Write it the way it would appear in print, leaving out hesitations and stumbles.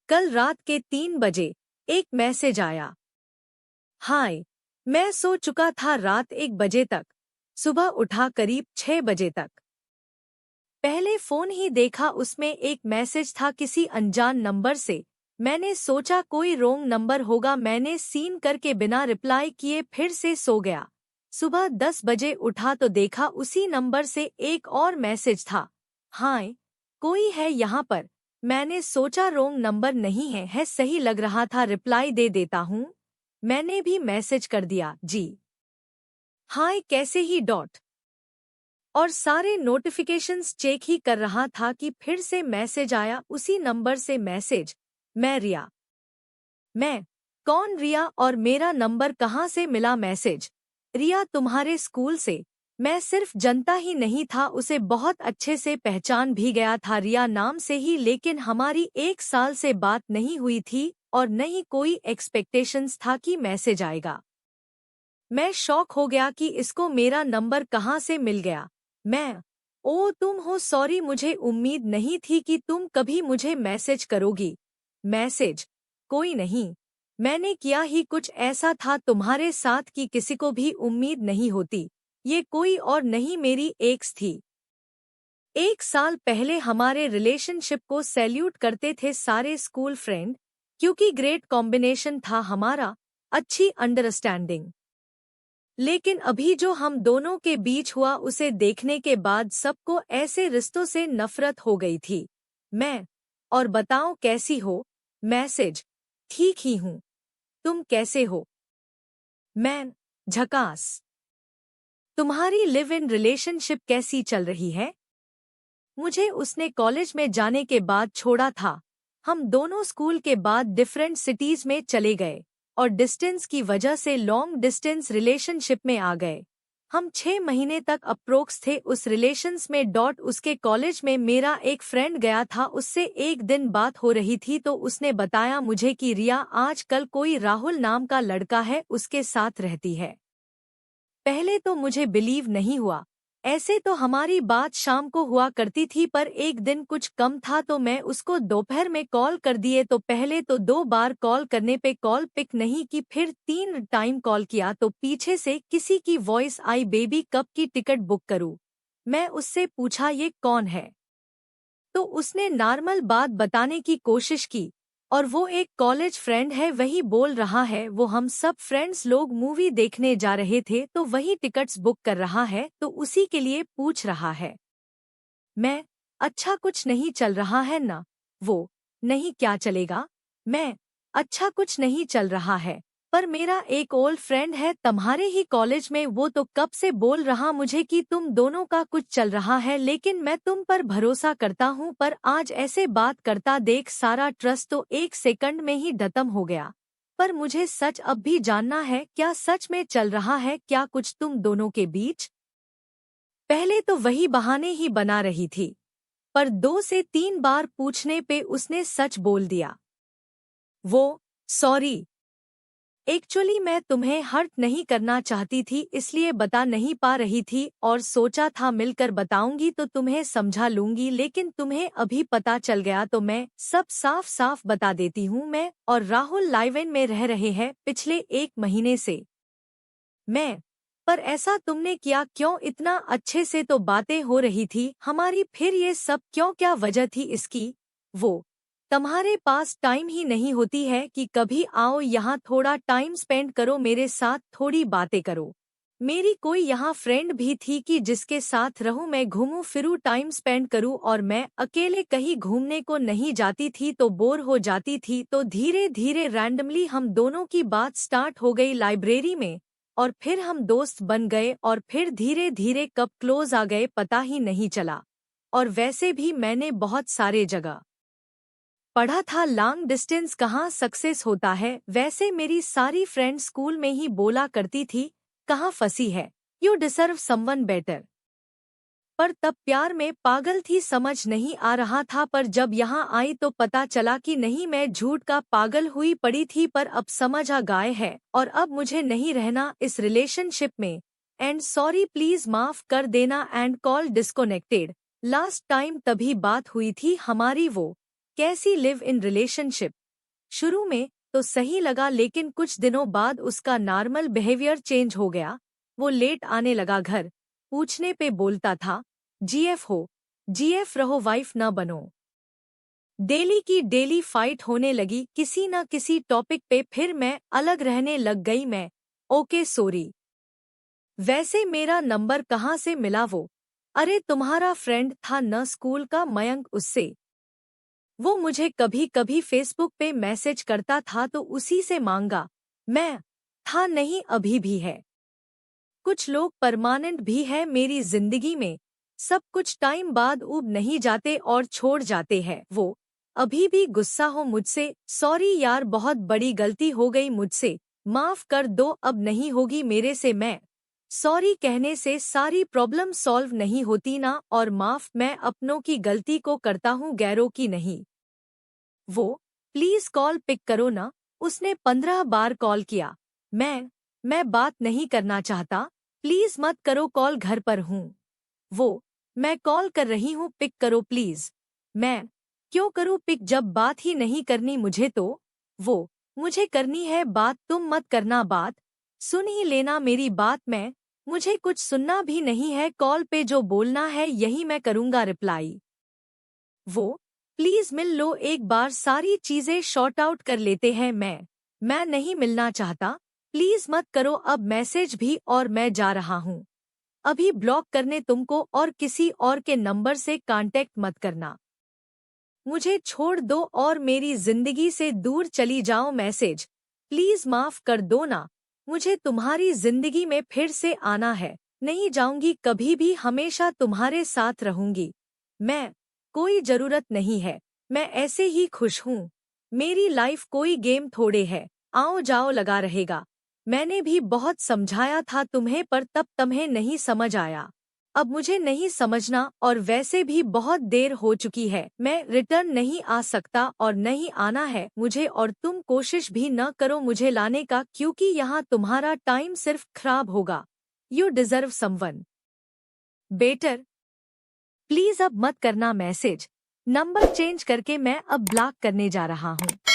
कल रात के 3 बजे एक मैसेज आया। हाय, मैं सो चुका था रात 1 बजे तक, सुबह उठा करीब 6 बजे तक। पहले फोन ही देखा, उसमें एक मैसेज था किसी अनजान नंबर से। मैंने सोचा कोई रोंग नंबर होगा, मैंने सीन करके बिना रिप्लाई किए फिर से सो गया। सुबह 10 बजे उठा तो देखा उसी नंबर से एक और मैसेज था। हाय, कोई है यहाँ पर। मैंने सोचा रोंग नंबर नहीं है सही लग रहा था, रिप्लाई दे देता हूँ। मैंने भी मैसेज कर दिया, जी हाय कैसे ही डॉट। और सारे नोटिफिकेशंस चेक ही कर रहा था कि फिर से मैसेज आया उसी नंबर से मैसेज। मैं रिया। मैं कौन रिया और मेरा नंबर कहाँ से मिला? मैसेज रिया तुम्हारे स्कूल से। मैं सिर्फ जनता ही नहीं था, उसे बहुत अच्छे से पहचान भी गया था रिया नाम से ही, लेकिन हमारी 1 साल से बात नहीं हुई थी और न ही कोई एक्सपेक्टेशंस था कि मैसेज आएगा। मैं शॉक हो गया कि इसको मेरा नंबर कहाँ से मिल गया। मैं ओ तुम हो, सॉरी, मुझे उम्मीद नहीं थी कि तुम कभी मुझे मैसेज करोगी। मैसेज कोई नहीं, मैंने किया ही कुछ ऐसा था तुम्हारे साथ कि किसी को भी उम्मीद नहीं होती। ये कोई और नहीं, मेरी एक्स थी। 1 साल पहले हमारे रिलेशनशिप को सैल्यूट करते थे सारे स्कूल फ्रेंड, क्योंकि ग्रेट कॉम्बिनेशन था हमारा, अच्छी अंडरस्टैंडिंग। लेकिन अभी जो हम दोनों के बीच हुआ उसे देखने के बाद सबको ऐसे रिश्तों से नफरत हो गई थी। मैं और बताओ कैसी हो? मैसेज ठीक ही हूँ, तुम कैसे हो? मैं झकास। तुम्हारी लिव इन रिलेशनशिप कैसी चल रही है? मुझे उसने कॉलेज में जाने के बाद छोड़ा था। हम दोनों स्कूल के बाद डिफरेंट सिटीज में चले गए और डिस्टेंस की वजह से लॉन्ग डिस्टेंस रिलेशनशिप में आ गए। हम 6 महीने तक अप्रोक्स थे उस रिलेशंस में डॉट। उसके कॉलेज में मेरा एक फ्रेंड गया था, उससे एक दिन बात हो रही थी तो उसने बताया मुझे कि रिया आजकल कोई राहुल नाम का लड़का है उसके साथ रहती है। पहले तो मुझे बिलीव नहीं हुआ, ऐसे तो हमारी बात शाम को हुआ करती थी, पर एक दिन कुछ कम था तो मैं उसको दोपहर में कॉल कर दिए। तो पहले तो 2 बार कॉल करने पे कॉल पिक नहीं की, फिर 3 टाइम कॉल किया तो पीछे से किसी की वॉइस आई, बेबी कब की टिकट बुक करूं? मैं उससे पूछा ये कौन है, तो उसने नॉर्मल बात बताने की कोशिश की और वो एक कॉलेज फ्रेंड है, वही बोल रहा है वो हम सब फ्रेंड्स लोग मूवी देखने जा रहे थे तो वही टिकट्स बुक कर रहा है तो उसी के लिए पूछ रहा है। मैं अच्छा कुछ नहीं चल रहा है ना? वो नहीं क्या चलेगा? मैं अच्छा कुछ नहीं चल रहा है, पर मेरा एक ओल्ड फ्रेंड है तुम्हारे ही कॉलेज में, वो तो कब से बोल रहा मुझे कि तुम दोनों का कुछ चल रहा है, लेकिन मैं तुम पर भरोसा करता हूँ, पर आज ऐसे बात करता देख सारा ट्रस्ट तो 1 सेकंड में ही खत्म हो गया। पर मुझे सच अब भी जानना है, क्या सच में चल रहा है क्या कुछ तुम दोनों के बीच? पहले तो वही बहाने ही बना रही थी, पर 2 से 3 बार पूछने पे उसने सच बोल दिया। वो सॉरी, एक्चुअली मैं तुम्हें हर्ट नहीं करना चाहती थी इसलिए बता नहीं पा रही थी और सोचा था मिलकर बताऊंगी तो तुम्हें समझा लूंगी, लेकिन तुम्हें अभी पता चल गया तो मैं सब साफ साफ बता देती हूँ। मैं और राहुल लाइव इन में रह रहे हैं पिछले 1 महीने से। मैं पर ऐसा तुमने किया क्यों? इतना अच्छे से तो बातें हो रही थी हमारी, फिर ये सब क्यों? क्या वजह थी इसकी? वो तुम्हारे पास टाइम ही नहीं होती है कि कभी आओ यहाँ थोड़ा टाइम स्पेंड करो मेरे साथ, थोड़ी बातें करो। मेरी कोई यहाँ फ्रेंड भी थी कि जिसके साथ रहूं, मैं घूमूं फिरूं टाइम स्पेंड करूं, और मैं अकेले कहीं घूमने को नहीं जाती थी तो बोर हो जाती थी। तो धीरे धीरे रैंडमली हम दोनों की बात स्टार्ट हो गई लाइब्रेरी में, और फिर हम दोस्त बन गए और फिर धीरे धीरे कब क्लोज आ गए पता ही नहीं चला। और वैसे भी मैंने बहुत सारे जगह पढ़ा था लॉन्ग डिस्टेंस कहाँ सक्सेस होता है, वैसे मेरी सारी फ्रेंड स्कूल में ही बोला करती थी कहाँ फंसी है, यू डिजर्व समवन बेटर। पर तब प्यार में पागल थी, समझ नहीं आ रहा था, पर जब यहाँ आई तो पता चला कि नहीं मैं झूठ का पागल हुई पड़ी थी, पर अब समझ आ गए है और अब मुझे नहीं रहना इस रिलेशनशिप में। एंड सॉरी, प्लीज माफ कर देना and call disconnected. Last time तभी बात हुई थी हमारी, वो कैसी लिव इन रिलेशनशिप। शुरू में तो सही लगा, लेकिन कुछ दिनों बाद उसका नॉर्मल बिहेवियर चेंज हो गया। वो लेट आने लगा, घर पूछने पे बोलता था जीएफ हो, जीएफ रहो, वाइफ न बनो। डेली की डेली फाइट होने लगी किसी न किसी टॉपिक पे, फिर मैं अलग रहने लग गई। मैं ओके सॉरी। वैसे मेरा नंबर कहाँ से मिला वो? अरे तुम्हारा फ्रेंड था न स्कूल का, मयंक, उससे। वो मुझे कभी कभी फेसबुक पे मैसेज करता था तो उसी से मांगा। मैं था नहीं, अभी भी है। कुछ लोग परमानेंट भी है मेरी जिंदगी में, सब कुछ टाइम बाद उब नहीं जाते और छोड़ जाते हैं। वो अभी भी गुस्सा हो मुझसे, सॉरी यार, बहुत बड़ी गलती हो गई मुझसे, माफ कर दो, अब नहीं होगी मेरे से। मैं सॉरी कहने से सारी प्रॉब्लम सॉल्व नहीं होती ना, और माफ मैं अपनों की गलती को करता हूँ, गैरों की नहीं। वो प्लीज कॉल पिक करो ना। उसने 15 बार कॉल किया। मैं बात नहीं करना चाहता, प्लीज मत करो कॉल, घर पर हूँ। वो मैं कॉल कर रही हूँ, पिक करो प्लीज। मैं क्यों करूँ पिक जब बात ही नहीं करनी मुझे तो? वो मुझे करनी है बात, तुम मत करना बात, सुन ही लेना मेरी बात। मुझे कुछ सुनना भी नहीं है, कॉल पे जो बोलना है यही मैं करूँगा रिप्लाई। वो प्लीज मिल लो एक बार, सारी चीजें शॉर्ट आउट कर लेते हैं। मैं नहीं मिलना चाहता, प्लीज मत करो अब मैसेज भी, और मैं जा रहा हूँ अभी ब्लॉक करने तुमको, और किसी और के नंबर से कांटेक्ट मत करना। मुझे छोड़ दो और मेरी जिंदगी से दूर चली जाओ। मैसेज प्लीज माफ कर दो ना, मुझे तुम्हारी जिंदगी में फिर से आना है, नहीं जाऊंगी कभी भी, हमेशा तुम्हारे साथ रहूंगी। मैं कोई जरूरत नहीं है, मैं ऐसे ही खुश हूँ। मेरी लाइफ कोई गेम थोड़े है, आओ जाओ लगा रहेगा। मैंने भी बहुत समझाया था तुम्हें, पर तब तुम्हें नहीं समझ आया। अब मुझे नहीं समझना, और वैसे भी बहुत देर हो चुकी है, मैं रिटर्न नहीं आ सकता और नहीं आना है मुझे, और तुम कोशिश भी न करो मुझे लाने का, क्योंकि यहाँ तुम्हारा टाइम सिर्फ खराब होगा। You deserve someone better. Please अब मत करना मैसेज, नंबर चेंज करके मैं अब ब्लॉक करने जा रहा हूँ।